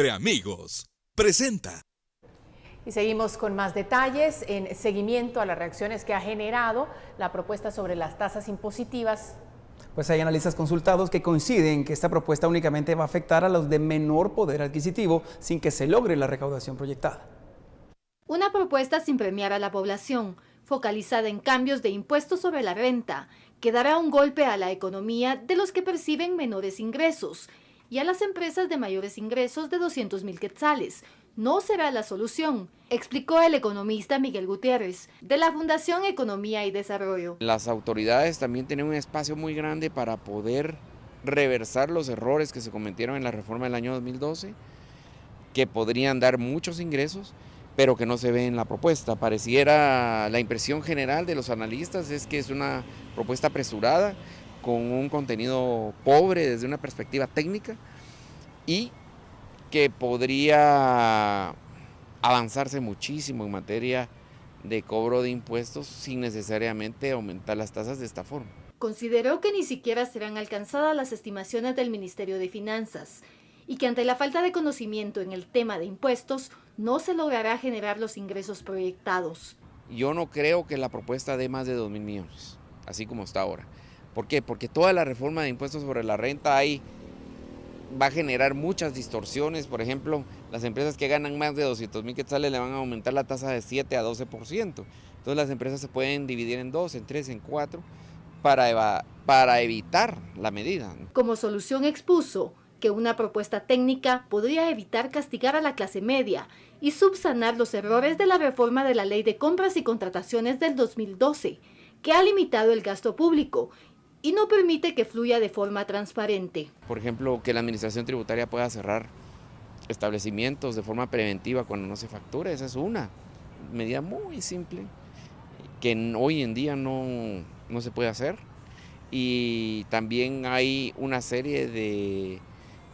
Entre Amigos presenta. Y seguimos con más detalles en seguimiento a las reacciones que ha generado la propuesta sobre las tasas impositivas. Pues hay analistas consultados que coinciden que esta propuesta únicamente va a afectar a los de menor poder adquisitivo sin que se logre la recaudación proyectada. Una propuesta sin premiar a la población, focalizada en cambios de impuestos sobre la renta, que dará un golpe a la economía de los que perciben menores ingresos y a las empresas de mayores ingresos de 200,000 quetzales. No será la solución, explicó el economista Miguel Gutiérrez, de la Fundación Economía y Desarrollo. Las autoridades también tienen un espacio muy grande para poder reversar los errores que se cometieron en la reforma del año 2012, que podrían dar muchos ingresos, pero que no se ve en la propuesta. Pareciera, la impresión general de los analistas es que es una propuesta apresurada, con un contenido pobre desde una perspectiva técnica y que podría avanzarse muchísimo en materia de cobro de impuestos sin necesariamente aumentar las tasas de esta forma. Consideró que ni siquiera serán alcanzadas las estimaciones del Ministerio de Finanzas y que ante la falta de conocimiento en el tema de impuestos no se logrará generar los ingresos proyectados. Yo no creo que la propuesta dé más de 2,000 millones, así como está ahora. ¿Por qué? Porque toda la reforma de impuestos sobre la renta va a generar muchas distorsiones. Por ejemplo, las empresas que ganan más de 200,000 quetzales le van a aumentar la tasa de 7 a 12%. Entonces las empresas se pueden dividir en 2, en 3, en 4 para evitar la medida. Como solución expuso que una propuesta técnica podría evitar castigar a la clase media y subsanar los errores de la reforma de la Ley de Compras y Contrataciones del 2012, que ha limitado el gasto público y no permite que fluya de forma transparente. Por ejemplo, que la administración tributaria pueda cerrar establecimientos de forma preventiva cuando no se factura. Esa es una medida muy simple que hoy en día no se puede hacer. Y también hay una serie de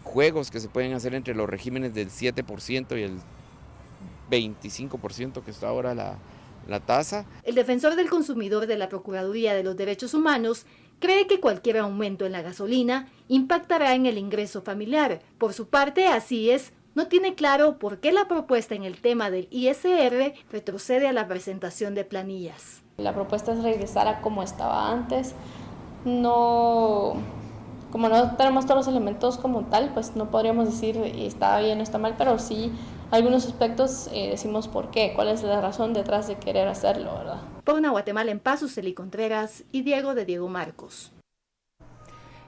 juegos que se pueden hacer entre los regímenes del 7% y el 25% que está ahora la tasa. El defensor del consumidor de la Procuraduría de los Derechos Humanos cree que cualquier aumento en la gasolina impactará en el ingreso familiar. Por su parte, así es, no tiene claro por qué la propuesta en el tema del ISR retrocede a la presentación de planillas. La propuesta es regresar a como estaba antes. Como no tenemos todos los elementos como tal, pues no podríamos decir está bien o está mal, pero sí algunos aspectos decimos por qué, cuál es la razón detrás de querer hacerlo, ¿verdad? Por una Guatemala en paz, Suseli Contreras y Diego de Diego Marcos.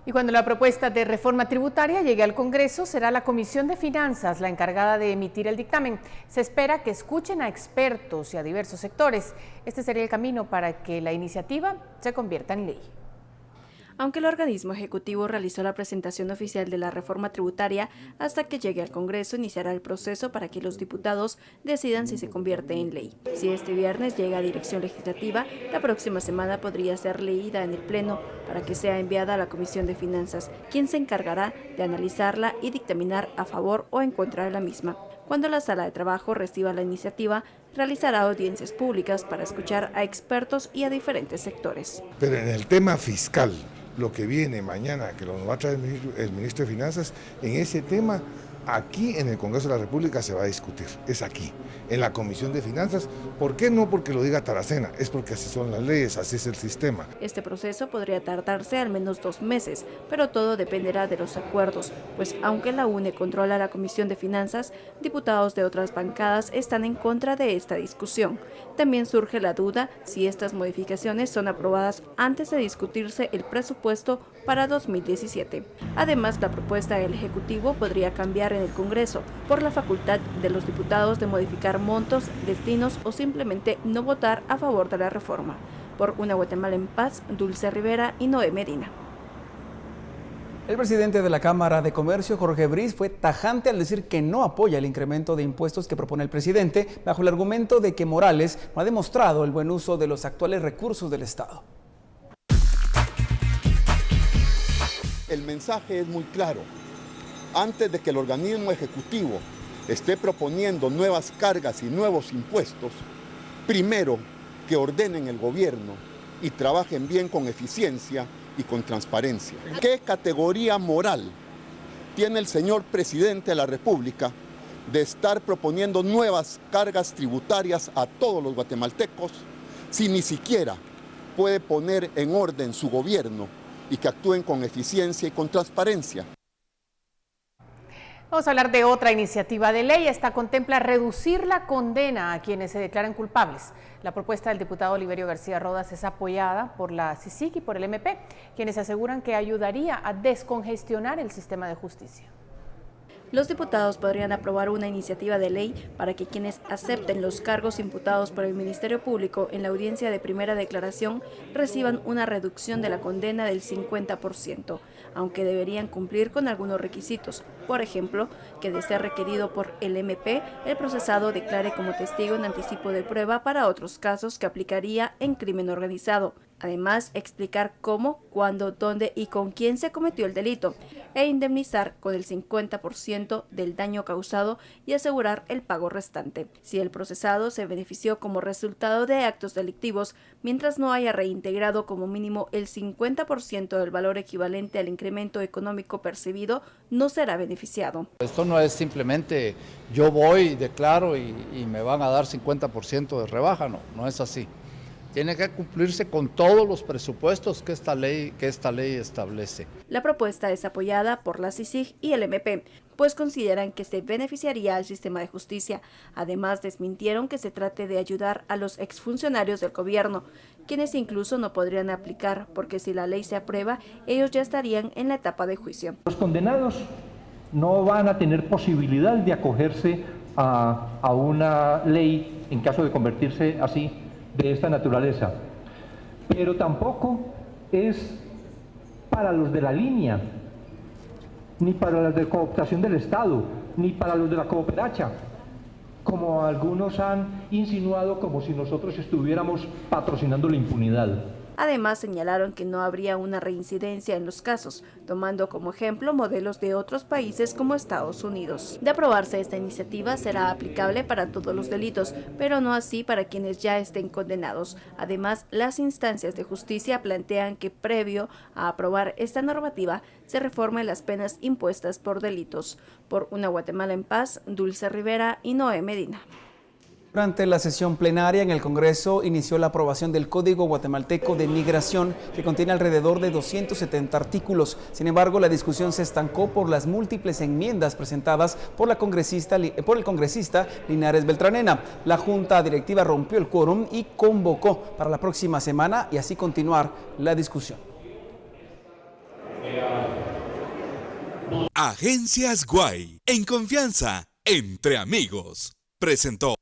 Y cuando la propuesta de reforma tributaria llegue al Congreso, será la Comisión de Finanzas la encargada de emitir el dictamen. Se espera que escuchen a expertos y a diversos sectores. Este sería el camino para que la iniciativa se convierta en ley. Aunque el organismo ejecutivo realizó la presentación oficial de la reforma tributaria, hasta que llegue al Congreso iniciará el proceso para que los diputados decidan si se convierte en ley. Si este viernes llega a dirección legislativa, la próxima semana podría ser leída en el Pleno para que sea enviada a la Comisión de Finanzas, quien se encargará de analizarla y dictaminar a favor o en contra de la misma. Cuando la sala de trabajo reciba la iniciativa, realizará audiencias públicas para escuchar a expertos y a diferentes sectores. Pero en el tema fiscal, lo que viene mañana, que lo va a traer el ministro de Finanzas, en ese tema, aquí en el Congreso de la República se va a discutir, es aquí, en la Comisión de Finanzas. ¿Por qué no? Porque lo diga Taracena, es porque así son las leyes, así es el sistema. Este proceso podría tardarse al menos 2 meses, pero todo dependerá de los acuerdos, pues aunque la UNE controla la Comisión de Finanzas, diputados de otras bancadas están en contra de esta discusión. También surge la duda si estas modificaciones son aprobadas antes de discutirse el presupuesto para 2017. Además, la propuesta del Ejecutivo podría cambiar en el Congreso por la facultad de los diputados de modificar montos, destinos o simplemente no votar a favor de la reforma. Por una Guatemala en paz, Dulce Rivera y Noé Medina. El presidente de la Cámara de Comercio, Jorge Briz, fue tajante al decir que no apoya el incremento de impuestos que propone el presidente, bajo el argumento de que Morales no ha demostrado el buen uso de los actuales recursos del Estado. El mensaje es muy claro. Antes de que el organismo ejecutivo esté proponiendo nuevas cargas y nuevos impuestos, primero que ordenen el gobierno y trabajen bien con eficiencia y con transparencia. ¿Qué categoría moral tiene el señor presidente de la República de estar proponiendo nuevas cargas tributarias a todos los guatemaltecos si ni siquiera puede poner en orden su gobierno y que actúen con eficiencia y con transparencia. Vamos a hablar de otra iniciativa de ley. Esta contempla reducir la condena a quienes se declaren culpables. La propuesta del diputado Oliverio García Rodas es apoyada por la CICIG y por el MP, quienes aseguran que ayudaría a descongestionar el sistema de justicia. Los diputados podrían aprobar una iniciativa de ley para que quienes acepten los cargos imputados por el Ministerio Público en la audiencia de primera declaración reciban una reducción de la condena del 50%, aunque deberían cumplir con algunos requisitos. Por ejemplo, que de ser requerido por el MP, el procesado declare como testigo en anticipo de prueba para otros casos que aplicaría en crimen organizado. Además, explicar cómo, cuándo, dónde y con quién se cometió el delito e indemnizar con el 50% del daño causado y asegurar el pago restante. Si el procesado se benefició como resultado de actos delictivos, mientras no haya reintegrado como mínimo el 50% del valor equivalente al incremento económico percibido, no será beneficiado. Esto no es simplemente yo voy, declaro y me van a dar 50% de rebaja, no es así. Tiene que cumplirse con todos los presupuestos que esta ley establece. La propuesta es apoyada por la CICIG y el MP, pues consideran que se beneficiaría al sistema de justicia. Además, desmintieron que se trate de ayudar a los exfuncionarios del gobierno, quienes incluso no podrían aplicar, porque si la ley se aprueba, ellos ya estarían en la etapa de juicio. Los condenados no van a tener posibilidad de acogerse a una ley en caso de convertirse así, de esta naturaleza, pero tampoco es para los de la línea, ni para los de cooptación del Estado, ni para los de la cooperacha, como algunos han insinuado, como si nosotros estuviéramos patrocinando la impunidad. Además, señalaron que no habría una reincidencia en los casos, tomando como ejemplo modelos de otros países como Estados Unidos. De aprobarse esta iniciativa, será aplicable para todos los delitos, pero no así para quienes ya estén condenados. Además, las instancias de justicia plantean que previo a aprobar esta normativa, se reformen las penas impuestas por delitos. Por una Guatemala en paz, Dulce Rivera y Noé Medina. Durante la sesión plenaria en el Congreso inició la aprobación del Código Guatemalteco de Migración, que contiene alrededor de 270 artículos. Sin embargo, la discusión se estancó por las múltiples enmiendas presentadas por el congresista Linares Beltranena. La Junta Directiva rompió el quórum y convocó para la próxima semana y así continuar la discusión. Agencias Guay, en confianza, entre amigos, presentó.